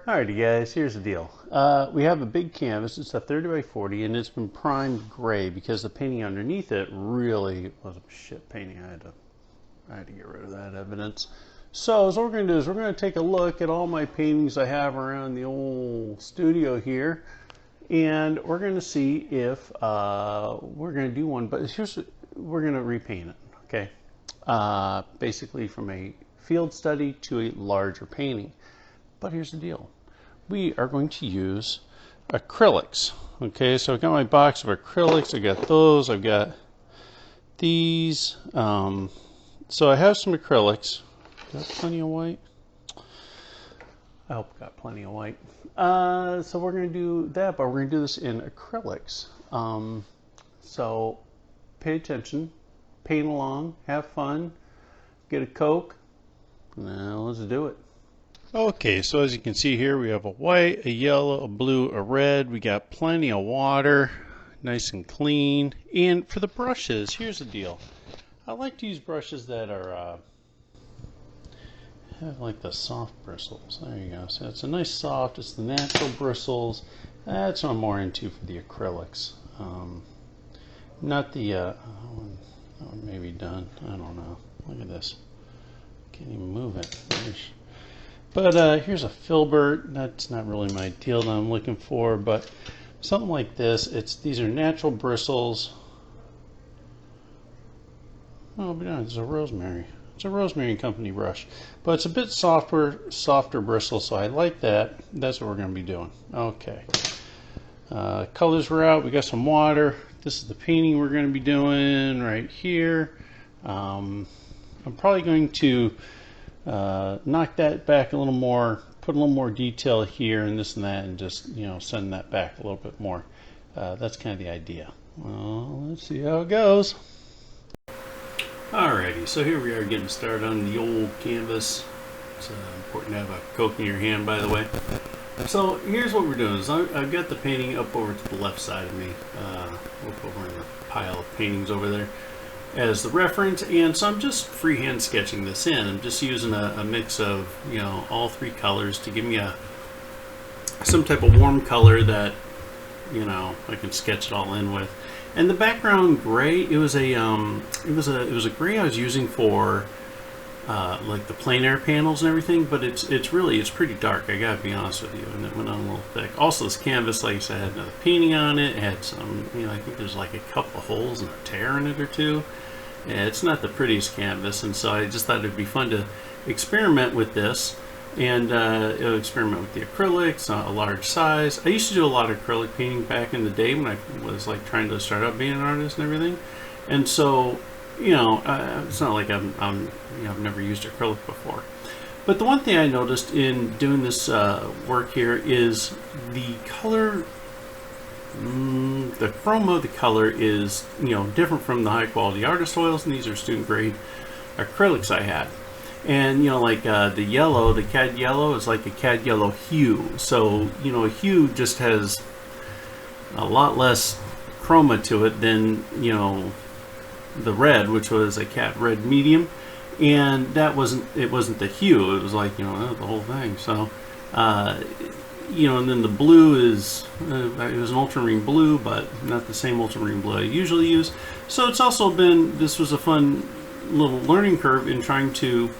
Alrighty guys, here's the deal. We have a big canvas, it's a 30 by 40 and it's been primed gray because the painting underneath it really was a shit painting. I had to get rid of that evidence. So what we're going to do is we're going to take a look at all my paintings I have around the old studio here, and we're going to see if we're going to do one, but we're going to repaint it, okay? Basically from a field study to a larger painting. But here's the deal. We are going to use acrylics. Okay, so I've got my box of acrylics. I've got those. I've got these. So I have some acrylics. Got plenty of white. I hope I got plenty of white. So we're going to do that, but we're going to do this in acrylics. So pay attention, paint along, have fun, get a Coke. Now let's do it. Okay, so as you can see here, we have a white, a yellow, a blue, a red. We got plenty of water, nice and clean. And for the brushes, here's the deal. I like to use brushes that are have like the soft bristles. There you go. So it's a nice soft, it's the natural bristles. That's what I'm more into for the acrylics. Not the, that one may be done. I don't know. Look at this. Can't even move it. But here's a filbert. That's not really my deal that I'm looking for, but something like this. These are natural bristles. Oh, but no, it's a rosemary. It's a Rosemary and Company brush, but it's a bit softer bristle, so I like that. That's what we're going to be doing. Okay. Colors were out. We got some water. This is the painting we're going to be doing right here. I'm probably going to knock that back a little more, put a little more detail here and this and that, and just, you know, send that back a little bit more. That's kind of the idea. Well, let's see how it goes. Alrighty, so here we are getting started on the old canvas. It's important to have a Coke in your hand, by the way. So here's what we're doing. Is I've got the painting up over to the left side of me, up over in the pile of paintings over there, as the reference, and so I'm just freehand sketching this in. I'm just using a mix of, you know, all three colors to give me some type of warm color that, you know, I can sketch it all in with. And the background gray, it was a gray I was using for like the plein air panels and everything, but it's pretty dark, I gotta be honest with you, and it went on a little thick. Also, this canvas, like I said, had another painting on it. It had some, you know, I think there's like a couple of holes and a tear in it or two. Yeah, it's not the prettiest canvas, and so I just thought it'd be fun to experiment with this, and experiment with the acrylics, a large size. I used to do a lot of acrylic painting back in the day when I was like trying to start out being an artist and everything, and so, you know, it's not like you know, I've never used acrylic before. But the one thing I noticed in doing this work here is the color. The chroma of the color is, you know, different from the high quality artist oils, and these are student grade acrylics I had. And, you know, like the yellow, the cad yellow is like a cad yellow hue. So, you know, a hue just has a lot less chroma to it than, you know, the red, which was a cad red medium. And it wasn't the hue, it was like, you know, the whole thing. So, you know, and then the blue is, it was an ultramarine blue, but not the same ultramarine blue I usually use. So it's also been, this was a fun little learning curve in trying to,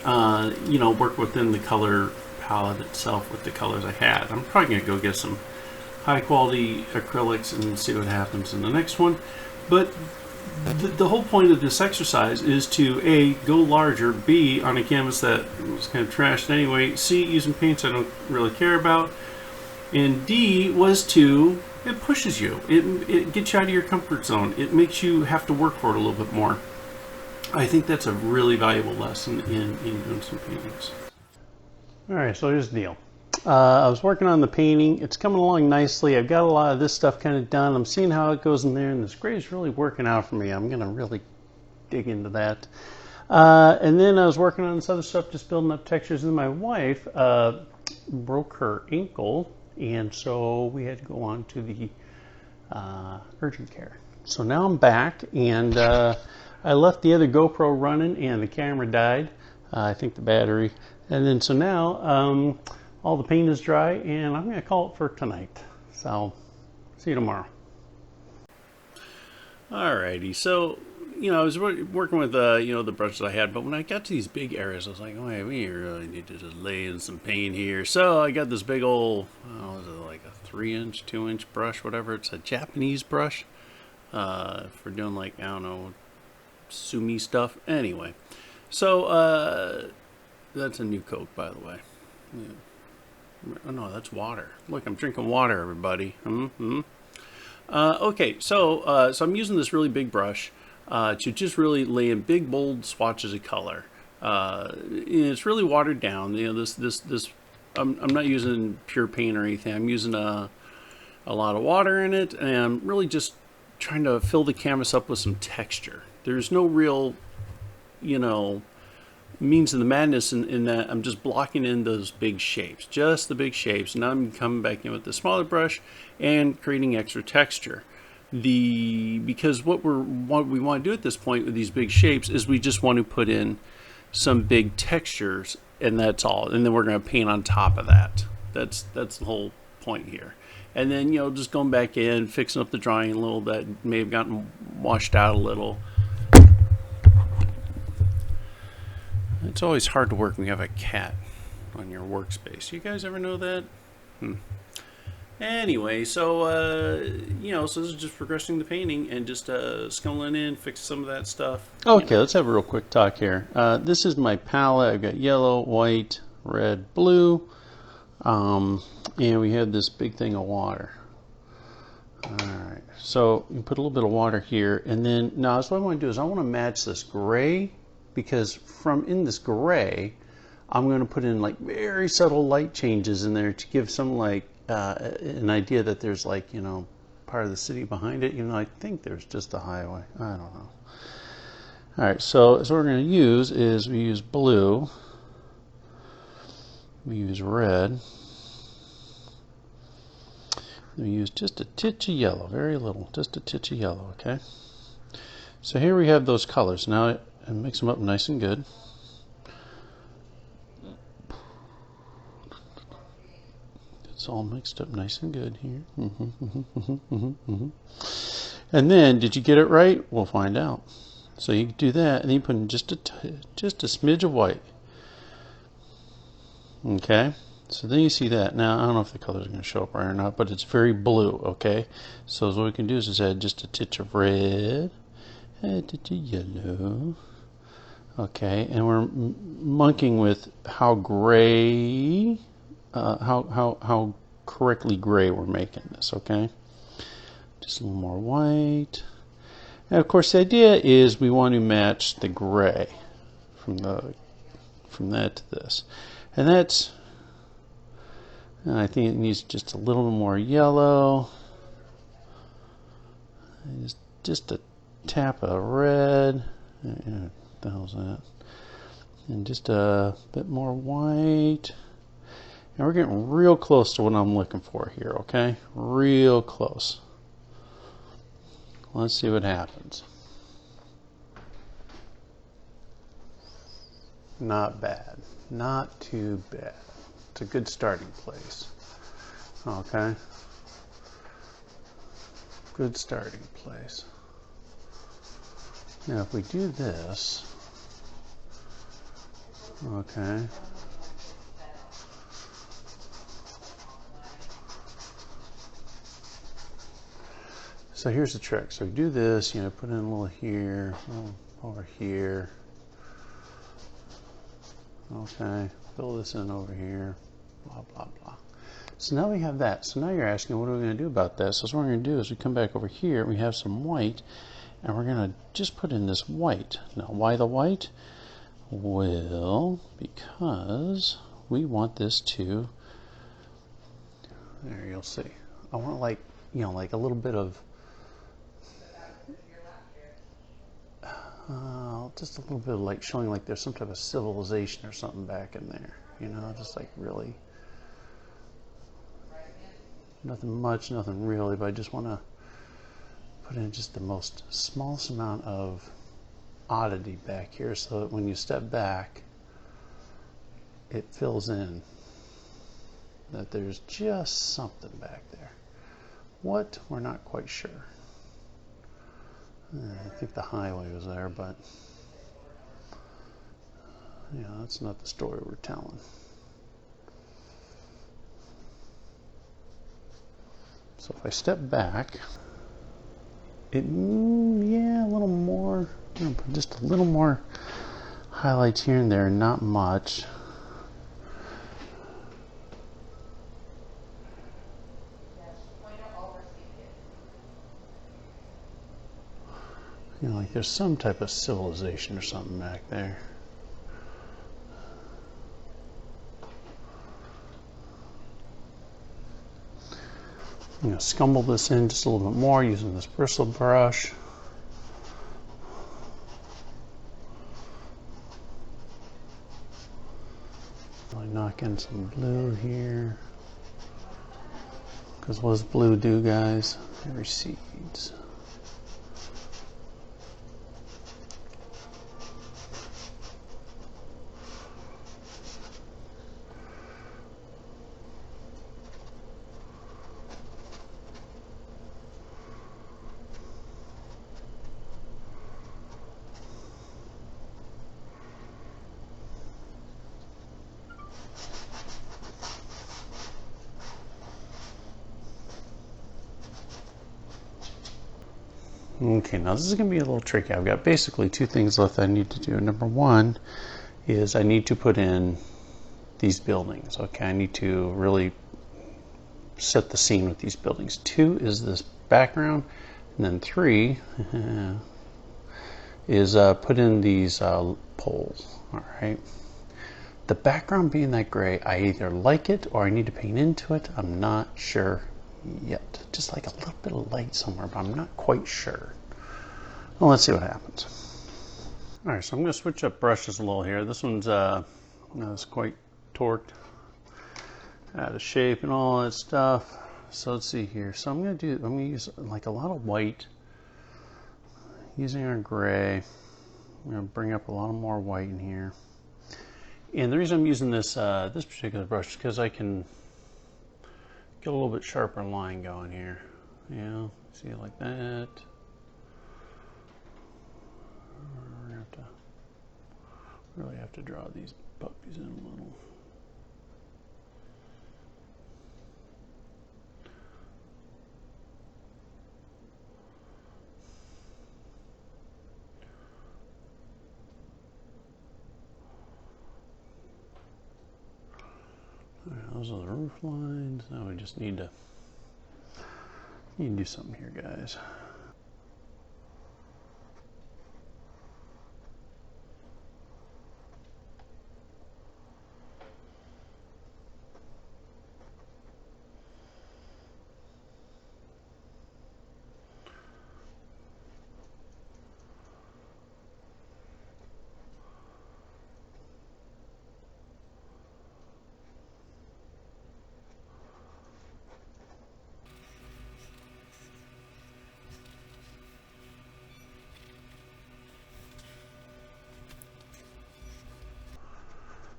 you know, work within the color palette itself with the colors I had. I'm probably going to go get some high quality acrylics and see what happens in the next one. But the whole point of this exercise is to A, go larger, B, on a canvas that was kind of trashed anyway, C, using paints I don't really care about, and D was to, it pushes you, it gets you out of your comfort zone, it makes you have to work for it a little bit more. I think that's a really valuable lesson in doing some paintings. Alright, so here's the deal. I was working on the painting. It's coming along nicely. I've got a lot of this stuff kind of done. I'm seeing how it goes in there, and this gray is really working out for me. I'm going to really dig into that. And then I was working on this other stuff, just building up textures. And my wife broke her ankle, and so we had to go on to the urgent care. So now I'm back, and I left the other GoPro running, and the camera died. I think the battery. And then so now all the paint is dry, and I'm going to call it for tonight. So, see you tomorrow. Alrighty, so, you know, I was working with, you know, the brushes I had, but when I got to these big areas, I was like, oh, hey, we really need to just lay in some paint here. So I got this big old, is it like a 3-inch, 2-inch brush, whatever. It's a Japanese brush for doing, like, I don't know, sumi stuff. Anyway, so that's a new Coke, by the way. Yeah. Oh, no, that's water. Look, I'm drinking water, everybody. Okay, so I'm using this really big brush to just really lay in big, bold swatches of color. It's really watered down. You know, this. I'm not using pure paint or anything. I'm using a lot of water in it, and I'm really just trying to fill the canvas up with some texture. There's no real, you know, means of the madness in that I'm just blocking in those big shapes, just the big shapes. Now I'm coming back in with the smaller brush and creating extra texture. Because what we want to do at this point with these big shapes is we just want to put in some big textures, and that's all. And then we're going to paint on top of that. That's the whole point here. And then, you know, just going back in, fixing up the drawing a little that may have gotten washed out a little. It's always hard to work when you have a cat on your workspace. You guys ever know that? Anyway, so, you know, so this is just progressing the painting and just sculling in, fix some of that stuff. Okay, let's have a real quick talk here. This is my palette. I've got yellow, white, red, blue, and we have this big thing of water. Alright, so you put a little bit of water here, and then, now so what I want to do is I want to match this gray, because from in this gray, I'm going to put in like very subtle light changes in there to give some like an idea that there's like, you know, part of the city behind it. You know, I think there's just a highway. I don't know. All right, so what we're going to use is we use blue, we use red, we use just a titch of yellow, very little, just a titch of yellow. Okay. So here we have those colors. Now and mix them up nice and good. It's all mixed up nice and good here. And then, did you get it right? We'll find out. So you do that, and then you put in just a smidge of white. Okay. So then you see that. Now I don't know if the colors are going to show up right or not, but it's very blue. Okay. So what we can do is just add just a titch of red, a titch of yellow. Okay, and we're monkeying with how gray, how correctly gray we're making this. Okay, just a little more white, and of course the idea is we want to match the gray from that to this, and that's. And I think it needs just a little more yellow, just a tap of red. What the hell's that? And just a bit more white. And we're getting real close to what I'm looking for here, okay? Real close. Let's see what happens. Not bad. Not too bad. It's a good starting place. Okay? Good starting place. Now if we do this, okay, so here's the trick. So we do this, you know, put in a little here, a little over here, okay, fill this in over here, blah, blah, blah. So now we have that. So now you're asking, what are we going to do about that? So what we're going to do is we come back over here, we have some white, and we're going to just put in this white. Now, why the white? Well, because we want this to, there you'll see. I want like, you know, like a little bit of, just a little bit of like showing like there's some type of civilization or something back in there. You know, just like really, nothing much, nothing really, but I just want to put in just the most smallest amount of oddity back here so that when you step back, it fills in. that there's just something back there. What? We're not quite sure. I think the highway was there, but yeah, that's not the story we're telling. So if I step back, yeah, a little more, just a little more highlights here and there, not much. You know, like there's some type of civilization or something back there. You know, scumble this in just a little bit more using this bristle brush. Really knock in some blue here. Because what does blue do, guys? It recedes. Okay, now this is going to be a little tricky. I've got basically two things left I need to do. Number one is I need to put in these buildings. Okay, I need to really set the scene with these buildings. Two is this background, and then three is put in these poles. All right. The background being that gray, I either like it or I need to paint into it. I'm not sure yet. Just like a little bit of light somewhere, but I'm not quite sure. Well, let's see what happens. All right, so I'm going to switch up brushes a little here. This one's it's quite torqued, out of shape, and all that stuff. So let's see here. So I'm going to use like a lot of white, using our gray. I'm going to bring up a lot more white in here. And the reason I'm using this this particular brush is because I can get a little bit sharper line going here. Yeah, see it like that. We're gonna have to really have to draw these puppies in a little. All right, those are the roof lines. Now we just need to do something here, guys.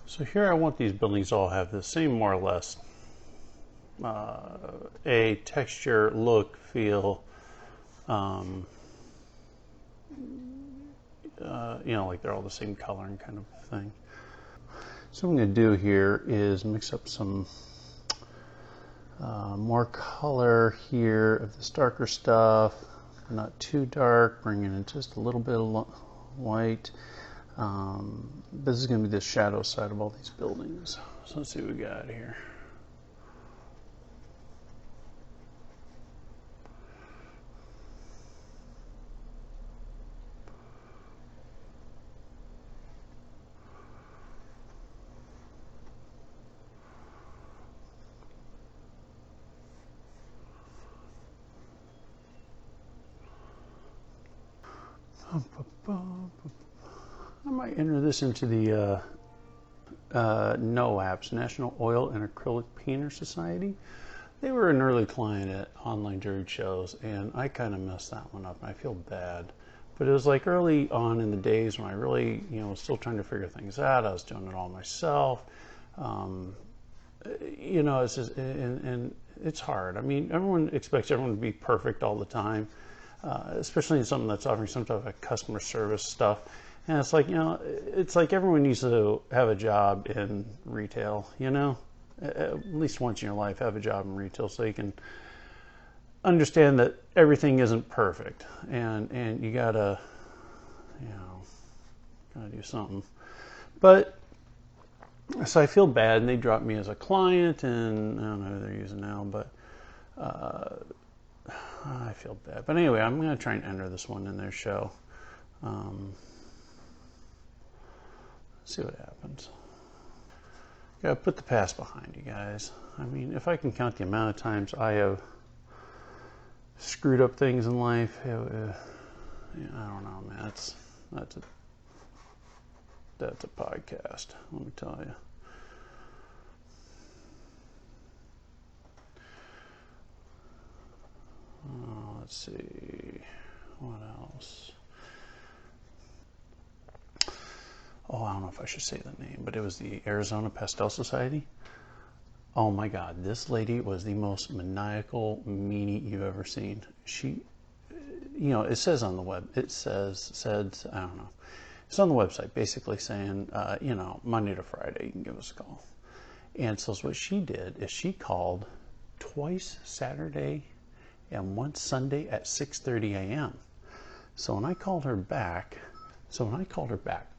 So here I want these buildings all have the same, more or less, a texture, look, feel, you know, like they're all the same color and kind of thing. So what I'm going to do here is mix up some more color here of this darker stuff, not too dark, bringing in just a little bit of white. This is going to be the shadow side of all these buildings. So let's see what we got here. I might enter this into the NOAPS, National Oil and Acrylic Painter Society. They were an early client at online jewelry shows, and I kind of messed that one up, and I feel bad. But it was like early on in the days when I really, was still trying to figure things out. I was doing it all myself. you know, it's just, and it's hard. I mean, everyone expects everyone to be perfect all the time, especially in something that's offering some type of customer service stuff. And it's like, you know, it's like everyone needs to have a job in retail, you know, at least once in your life, have a job in retail so you can understand that everything isn't perfect, and you gotta, you know, gotta do something. But so I feel bad, and they dropped me as a client, and I don't know who they're using now, but I feel bad. But anyway, I'm gonna try and enter this one in their show. See what happens. Gotta put the past behind you guys. I mean, if I can count the amount of times I have screwed up things in life, yeah, I don't know, man. That's a podcast, let me tell you. Let's see, what else? Oh, I don't know if I should say the name, but it was the Arizona Pastel Society. Oh my God, this lady was the most maniacal meanie you've ever seen. She, you know, it says on the web, I don't know. It's on the website basically saying, you know, Monday to Friday, you can give us a call. And so what she did is she called twice Saturday and once Sunday at 6:30 a.m. So when I called her back,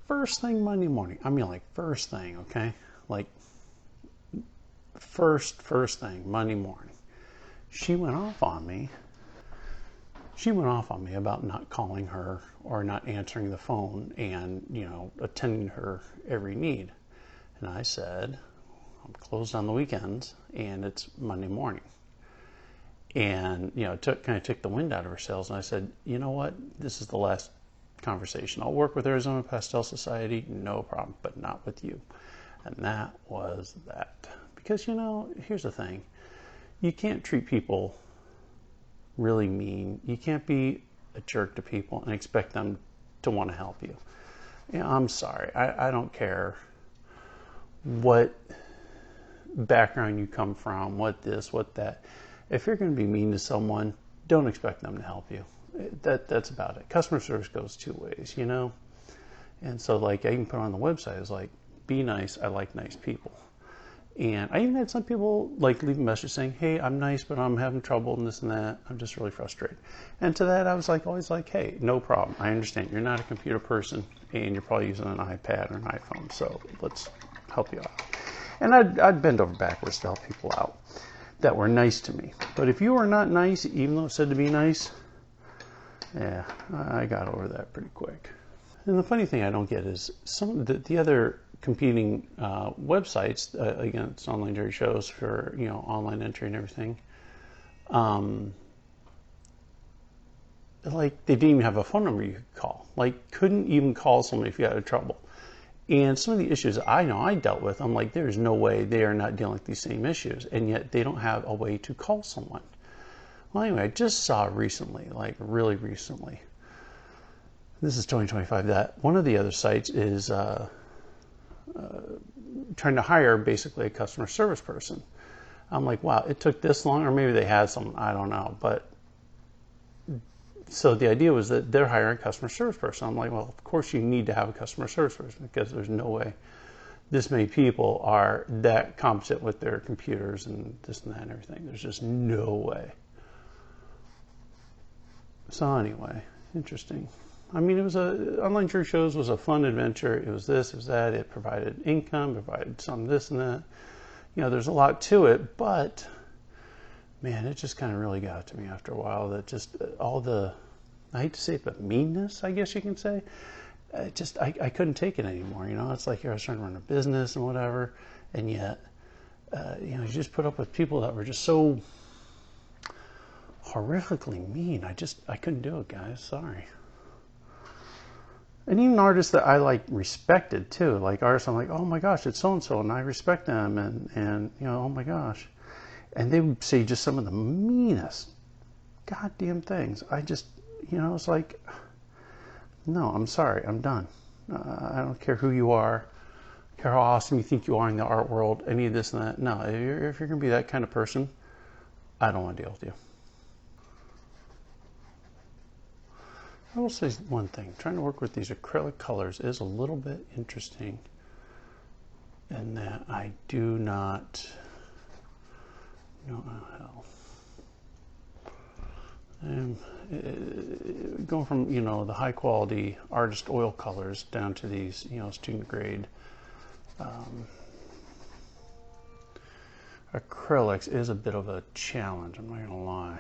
first thing Monday morning, I mean like first thing, okay? Like first thing Monday morning, she went off on me. She went off on me about not calling her or not answering the phone and, you know, attending her every need. And I said, I'm closed on the weekends and it's Monday morning. And, you know, it kind of took the wind out of her sails. And I said, you know what? This is the last conversation. I'll work with Arizona Pastel Society, no problem, but not with you. And that was that. Because, you know, here's the thing. You can't treat people really mean. You can't be a jerk to people and expect them to want to help you. You know, I'm sorry. I don't care what background you come from, what this, what that. If you're going to be mean to someone, don't expect them to help you. That's about it. Customer service goes two ways, you know? And so, like, I even put on the website, it's like, be nice, I like nice people. And I even had some people, like, leave a message saying, hey, I'm nice, but I'm having trouble and this and that. I'm just really frustrated. And to that, I was like, always like, hey, no problem. I understand. You're not a computer person, and you're probably using an iPad or an iPhone, so let's help you out. And I'd bend over backwards to help people out that were nice to me. But if you were not nice, even though it said to be nice, yeah, I got over that pretty quick. And the funny thing I don't get is some of the other competing websites against online jury shows for, you know, online entry and everything. Like, they didn't even have a phone number you could call. Like, couldn't even call somebody if you had trouble. And some of the issues I know I dealt with, I'm like, there's no way they are not dealing with these same issues, and yet they don't have a way to call someone. Well, anyway, I just saw recently, like really recently, this is 2025, that one of the other sites is trying to hire basically a customer service person. I'm like, wow, it took this long, or maybe they had some, I don't know. But so the idea was that they're hiring a customer service person. I'm like, well, of course you need to have a customer service person, because there's no way this many people are that competent with their computers and this and that and everything. There's just no way. So anyway, interesting. I mean, it was online jury shows was a fun adventure. It was this, it was that. It provided income, provided some this and that. You know, there's a lot to it, but man, it just kind of really got to me after a while. That just all the, I hate to say it, but meanness, I guess you can say. I couldn't take it anymore. You know, it's like I was trying to run a business and whatever, and yet, you know, you just put up with people that were just so horrifically mean. I couldn't do it, guys. Sorry. And even artists that I like respected too, like artists I'm like, oh my gosh, it's so and so, and I respect them, and you know, oh my gosh, and they would say just some of the meanest goddamn things. I just, you know, it's like, no, I'm sorry, I'm done. I don't care who you are, care how awesome you think you are in the art world, any of this and that. No, if you're going to be that kind of person, I don't want to deal with you. I will say one thing. Trying to work with these acrylic colors is a little bit interesting in that I do not know how. Going from, you know, the high quality artist oil colors down to these, you know, student grade acrylics is a bit of a challenge, I'm not going to lie.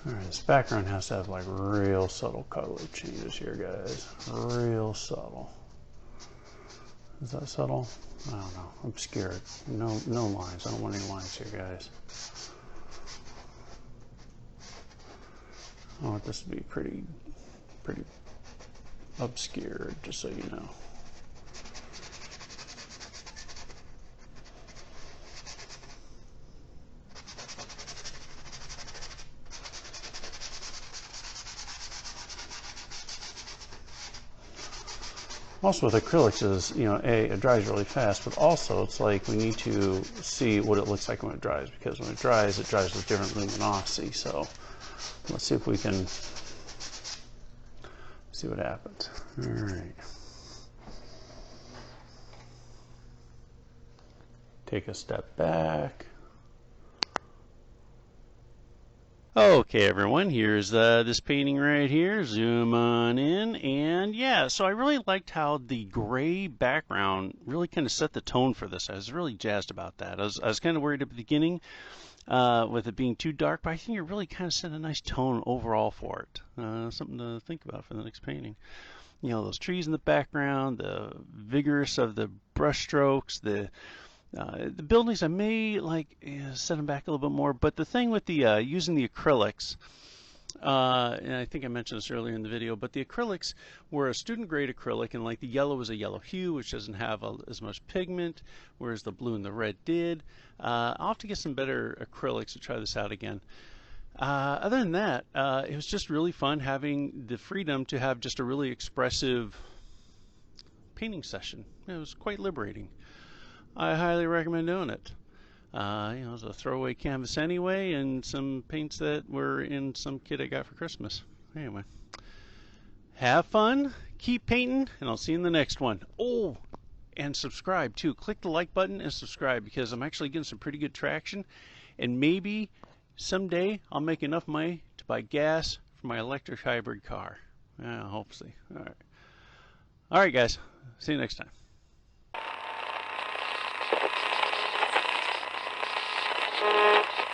Alright, this background has to have like real subtle color changes here, guys. Real subtle. Is that subtle? I don't know. Obscure. No lines. I don't want any lines here, guys. I want this to be pretty obscured, just so you know. Also with acrylics is, you know, it dries really fast, but also it's like we need to see what it looks like when it dries, because when it dries with different luminosity. So let's see if we can see what happens. All right. Take a step back. Okay, everyone, here's this painting right here. Zoom on in, and yeah, so I really liked how the gray background really kind of set the tone for this. I was really jazzed about that. I was kind of worried at the beginning with it being too dark, but I think it really kind of set a nice tone overall for it. Something to think about for the next painting. You know, those trees in the background, the vigorous of the brush strokes, the buildings I may like set them back a little bit more, but the thing with the using the acrylics, and I think I mentioned this earlier in the video, but the acrylics were a student grade acrylic, and like the yellow was a yellow hue, which doesn't have as much pigment, whereas the blue and the red did. I'll have to get some better acrylics to try this out again. Other than that, it was just really fun having the freedom to have just a really expressive painting session. It was quite liberating. I highly recommend doing it. You know, it was a throwaway canvas anyway, and some paints that were in some kit I got for Christmas. Anyway, have fun, keep painting, and I'll see you in the next one. Oh, and subscribe too. Click the like button and subscribe, because I'm actually getting some pretty good traction, and maybe someday I'll make enough money to buy gas for my electric hybrid car. Hopefully. All right, guys. See you next time.